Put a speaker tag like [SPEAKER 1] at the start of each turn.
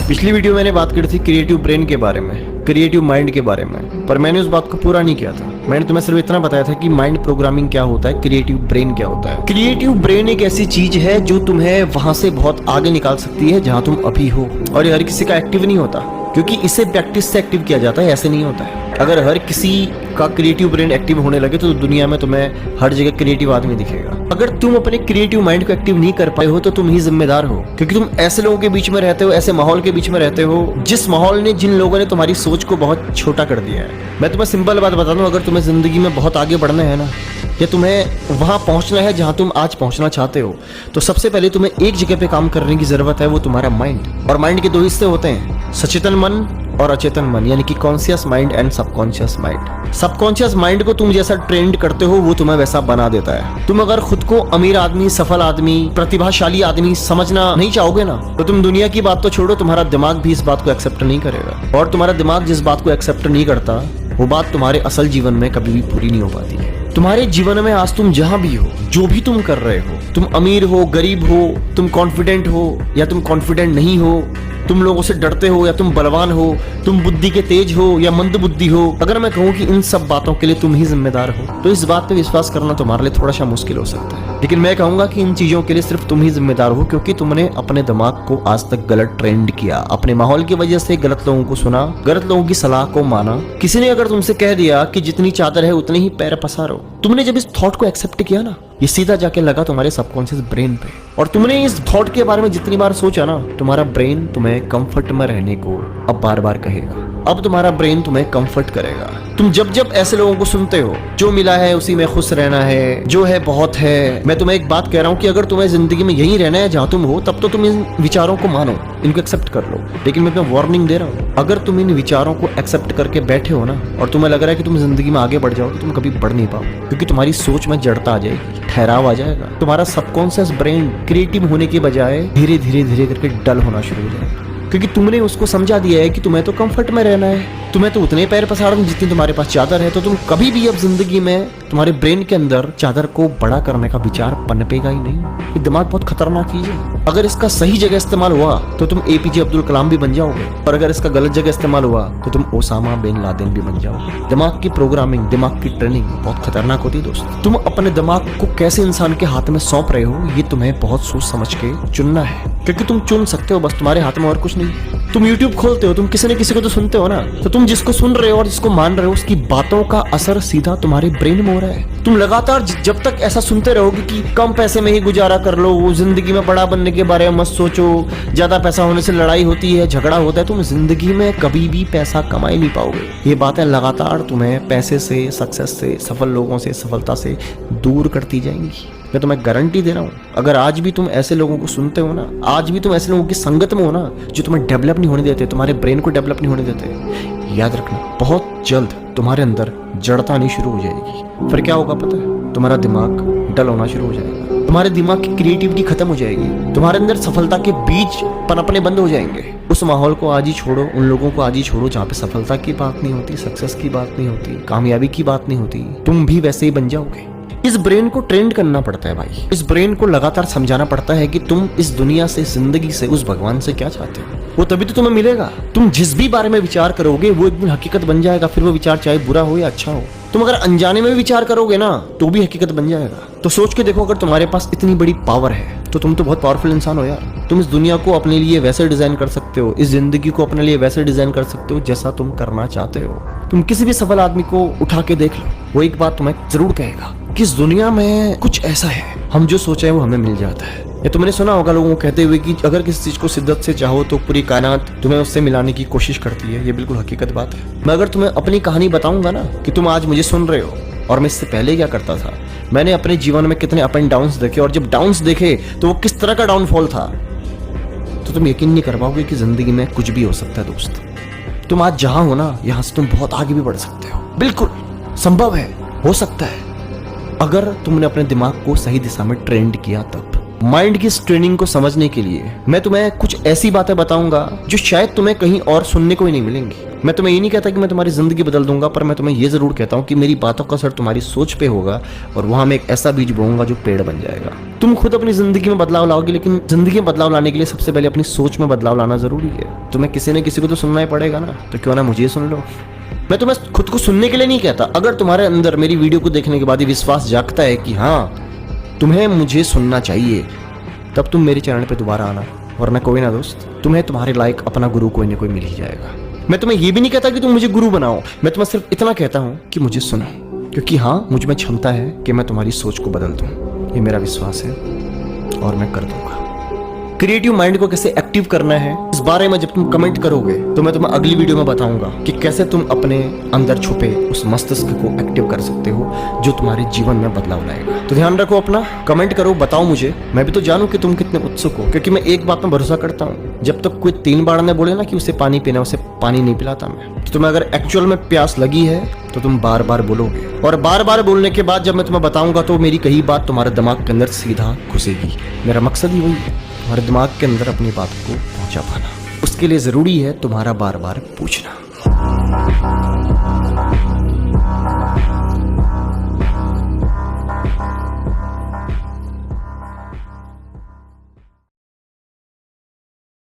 [SPEAKER 1] पिछली वीडियो मैंने बात की थी क्रिएटिव ब्रेन के बारे में, क्रिएटिव माइंड के बारे में, पर मैंने उस बात को पूरा नहीं किया था। मैंने तुम्हें सिर्फ इतना बताया था कि माइंड प्रोग्रामिंग क्या होता है, क्रिएटिव ब्रेन क्या होता है। क्रिएटिव ब्रेन एक ऐसी चीज है जो तुम्हें वहां से बहुत आगे निकाल सकती है जहां तुम अभी हो, और ये हर किसी का एक्टिव नहीं होता, क्योंकि इसे प्रैक्टिस से एक्टिव किया जाता है, ऐसे नहीं होता है। अगर हर किसी का क्रिएटिव ब्रेन एक्टिव होने लगे तो दुनिया में तुम्हें हर जगह क्रिएटिव आदमी दिखेगा। अगर तुम अपने क्रिएटिव माइंड को एक्टिव नहीं कर पाए हो तो तुम ही जिम्मेदार हो, क्योंकि तुम ऐसे लोगों के बीच में रहते हो, ऐसे माहौल के बीच में रहते हो जिस माहौल ने, जिन लोगों ने तुम्हारी सोच को बहुत छोटा कर दिया है। मैं तुम्हें सिंपल बात बता दूं, अगर तुम्हें जिंदगी में बहुत आगे बढ़ना है ना, या तुम्हें वहां पहुंचना है जहां तुम आज पहुंचना चाहते हो, तो सबसे पहले तुम्हें एक जगह पे काम करने की जरूरत है, वो तुम्हारा माइंड। और माइंड के दो हिस्से होते हैं, सचेतन मन और अचेतन मन, यानी कि conscious mind and subconscious mind. Subconscious mind को तुम जैसा ट्रेंड करते हो वो तुम्हें वैसा बना देता है। तुम अगर खुद को अमीर आदमी, सफल आदमी, प्रतिभाशाली आदमी समझना नहीं चाहोगे ना, तो तुम दुनिया की बात तो छोड़ो, तुम्हारा दिमाग भी इस बात को एक्सेप्ट नहीं करेगा। और तुम्हारा दिमाग जिस बात को एक्सेप्ट नहीं करता, वो बात तुम्हारे असल जीवन में कभी भी पूरी नहीं हो पाती है। तुम्हारे जीवन में आज तुम जहां भी हो, जो भी तुम कर रहे हो, तुम अमीर हो, गरीब हो, तुम कॉन्फिडेंट हो या तुम कॉन्फिडेंट नहीं हो, तुम लोगों से डरते हो या तुम बलवान हो, तुम बुद्धि के तेज हो या मंद बुद्धि हो, अगर मैं कहूँ कि इन सब बातों के लिए तुम ही जिम्मेदार हो, तो इस बात पे विश्वास करना तुम्हारे लिए थोड़ा सा मुश्किल हो सकता है। लेकिन मैं कहूंगा कि इन चीजों के लिए सिर्फ तुम ही जिम्मेदार हो, क्योंकि तुमने अपने दिमाग को आज तक गलत ट्रेंड किया, अपने माहौल की वजह से गलत लोगों को सुना, गलत लोगों की सलाह को माना। किसी ने अगर तुमसे कह दिया कि जितनी चादर है उतने ही पैर पसारो, तुमने जब इस थॉट को एक्सेप्ट किया ना, ये सीधा जाके लगा तुम्हारे सबकॉन्शियस ब्रेन पे, और तुमने इस थॉट के बारे में जितनी बार सोचा ना, तुम्हारा ब्रेन तुम्हें कंफर्ट में रहने को अब बार बार कहेगा। अब तुम्हारा ब्रेन तुम्हें कंफर्ट करेगा। तुम जब जब ऐसे लोगों को सुनते हो, जो मिला है उसी में खुश रहना है, जो है बहुत है, मैं तुम्हें एक बात कह रहा हूँ कि अगर तुम्हें जिंदगी में यही रहना है जहां तुम हो, तब तो तुम इन विचारों को मानो, इनको एक्सेप्ट कर लो। लेकिन मैं तुम्हें वार्निंग दे रहा हूँ, अगर तुम इन विचारों को एक्सेप्ट करके बैठे हो ना, और तुम्हें लग रहा है कि तुम जिंदगी में आगे बढ़ जाओ, तो तुम कभी बढ़ नहीं पाओ, क्योंकि तुम्हारी सोच में जड़ता आ जाएगी, ठहराव आ जाएगा। तुम्हारा सबकॉन्शियस ब्रेन क्रिएटिव होने के बजाय धीरे धीरे धीरे करके डल होना शुरू हो जाएगा, क्योंकि तुमने उसको समझा दिया है कि तुम्हें तो कंफर्ट में रहना है, तुम्हें तो उतने पैर पसारने जितनी तुम्हारे पास चादर है। तो तुम कभी भी अब जिंदगी में तुम्हारे ब्रेन के अंदर चादर को बड़ा करने का विचार पनपेगा ही नहीं। ये दिमाग बहुत खतरनाक चीज है। अगर इसका सही जगह इस्तेमाल हुआ तो तुम एपीजे अब्दुल कलाम भी बन जाओगे, और अगर इसका गलत जगह इस्तेमाल हुआ तो तुम ओसामा बिन लादेन भी बन जाओगे। दिमाग की प्रोग्रामिंग, दिमाग की ट्रेनिंग बहुत खतरनाक होती है दोस्त। तुम अपने दिमाग को कैसे इंसान के हाथ में सौंप रहे हो, ये तुम्हें बहुत सोच समझ के चुनना है, क्योंकि तुम चुन सकते हो, बस तुम्हारे हाथ में और कुछ नहीं। तुम YouTube खोलते हो, तुम किसी न किसी को तो सुनते हो ना, तो तुम जिसको सुन रहे हो और जिसको मान रहे हो, उसकी बातों का असर सीधा तुम्हारे ब्रेन में हो रहा है। तुम लगातार जब तक ऐसा सुनते रहोगे कि कम पैसे में ही गुजारा कर लो, वो जिंदगी में बड़ा बनने के बारे में मत सोचो, ज्यादा पैसा होने से लड़ाई होती है, झगड़ा होता है, तुम जिंदगी में कभी भी पैसा कमा ही नहीं पाओगे। ये बातें लगातार तुम्हें पैसे से, सक्सेस से, सफल लोगों से, सफलता से दूर करती जाएंगी। मैं तुम्हें गारंटी दे रहा हूँ, अगर आज भी तुम ऐसे लोगों को सुनते हो ना, आज भी तुम ऐसे लोगों की संगत में हो ना, जो तुम्हें डेवलप नहीं होने देते, तुम्हारे ब्रेन को डेवलप नहीं होने देते, याद रखना बहुत जल्द तुम्हारे अंदर जड़ता आनी शुरू हो जाएगी। फिर क्या होगा पता है? तुम्हारा दिमाग डल होना शुरू हो जाएगा, तुम्हारे दिमाग की क्रिएटिविटी खत्म हो जाएगी, तुम्हारे अंदर सफलता के बीज पनपने बंद हो जाएंगे। उस माहौल को आज ही छोड़ो, उन लोगों को आज ही छोड़ो जहाँ पे सफलता की बात नहीं होती, सक्सेस की बात नहीं होती, कामयाबी की बात नहीं होती। तुम भी वैसे ही बन जाओगे। इस ब्रेन को ट्रेंड करना पड़ता है भाई, इस ब्रेन को लगातार समझाना पड़ता है कि तुम इस दुनिया से, जिंदगी से, उस भगवान से क्या चाहते हो, वो तभी तो तुम्हें मिलेगा। तुम जिस भी बारे में विचार करोगे वो एक दिन हकीकत बन जाएगा, फिर वो विचार चाहे बुरा हो या अच्छा हो। तुम अगर अनजाने में विचार करोगे ना, तो भी हकीकत बन जाएगा। तो सोच के देखो, अगर तुम्हारे पास इतनी बड़ी पावर है तो तुम तो बहुत पावरफुल इंसान हो यार। तुम इस दुनिया को अपने लिए वैसे डिजाइन कर सकते हो, इस जिंदगी को अपने लिए वैसे डिजाइन कर सकते हो जैसा तुम करना चाहते हो। तुम किसी भी सफल आदमी को उठा के देख लो, वो एक बात तुम्हें जरूर कहेगा कि इस दुनिया में कुछ ऐसा है, हम जो सोचे वो हमें मिल जाता है। या तुमने सुना होगा लोगों को कहते हुए कि अगर किसी चीज को शिद्दत से चाहो तो पूरी कायनात तुम्हें उससे मिलाने की कोशिश करती है। ये बिल्कुल हकीकत बात है। मैं अगर तुम्हें अपनी कहानी बताऊंगा ना, कि तुम आज मुझे सुन रहे हो और मैं इससे पहले क्या करता था, मैंने अपने जीवन में कितने अप एंड डाउन्स देखे, और जब डाउन्स देखे तो वो किस तरह का डाउनफॉल था, तो तुम यकीन नहीं कर पाओगे कि जिंदगी में कुछ भी हो सकता है दोस्त। तुम आज जहां हो ना, यहां से तुम बहुत आगे भी बढ़ सकते हो, बिल्कुल संभव है, हो सकता है, अगर तुमने अपने दिमाग को सही दिशा में ट्रेंड किया तब। माइंड की इस ट्रेनिंग को समझने के लिए मैं तुम्हें कुछ ऐसी बातें बताऊंगा जो शायद तुम्हें कहीं और सुनने को ही नहीं मिलेंगी। मैं तुम्हें ये नहीं कहता कि मैं तुम्हारी जिंदगी बदल दूंगा, पर मैं तुम्हें ये जरूर कहता हूँ कि मेरी बातों का असर तुम्हारी सोच पे होगा और वहां मैं एक ऐसा बीज बोऊंगा जो पेड़ बन जाएगा। तुम खुद अपनी जिंदगी में बदलाव लाओगे, लेकिन जिंदगी में बदलाव लाने के लिए सबसे पहले अपनी सोच में बदलाव लाना जरूरी है। तुम्हें किसी न किसी को तो सुनना ही पड़ेगा ना, तो क्यों ना मुझे सुन लो। मैं तुम्हें खुद को सुनने के लिए नहीं कहता। अगर तुम्हारे अंदर मेरी वीडियो को देखने के बाद ही विश्वास जागता है कि हाँ तुम्हें मुझे सुनना चाहिए, तब तुम मेरे चैनल पे दोबारा आना, वरना कोई ना दोस्त, तुम्हें तुम्हारे लायक अपना गुरु कोई ना कोई मिल ही जाएगा। मैं तुम्हें ये भी नहीं कहता कि तुम मुझे गुरु बनाओ, मैं तुम्हें सिर्फ इतना कहता हूँ कि मुझे सुनो, क्योंकि हाँ मुझ में क्षमता है कि मैं तुम्हारी सोच को बदल दूँ। ये मेरा विश्वास है और मैं कर दूंगा। क्रिएटिव माइंड को कैसे एक्टिव करना है इस बारे में जब तुम कमेंट करोगे तो मैं तुम्हें अगली वीडियो में बताऊंगा कि कैसे तुम अपने अंदर छुपे उस मस्तिष्क को एक्टिव कर सकते हो जो तुम्हारे जीवन में बदलाव लाएगा। तो ध्यान रखो अपना, कमेंट करो, बताओ मुझे, मैं भी तो जानूं कि तुम कितने उत्सुक हो, क्योंकि मैं एक बात में भरोसा करता हूँ, जब तक कोई 3 बार ने बोले ना कि उसे पानी पीना, उसे पानी नहीं पिलाता मैं। तो तुम्हें अगर एक्चुअल में प्यास लगी है तो तुम बार बार बोलोगे, और बार बार बोलने के बाद जब मैं तुम्हें बताऊंगा तो मेरी कही बात तुम्हारे दिमाग के अंदर सीधा घुसेगी। मेरा मकसद ही वही है, तुम्हारे दिमाग के अंदर अपनी बात को पहुंचा पाना। उसके लिए जरूरी है तुम्हारा बार बार पूछना।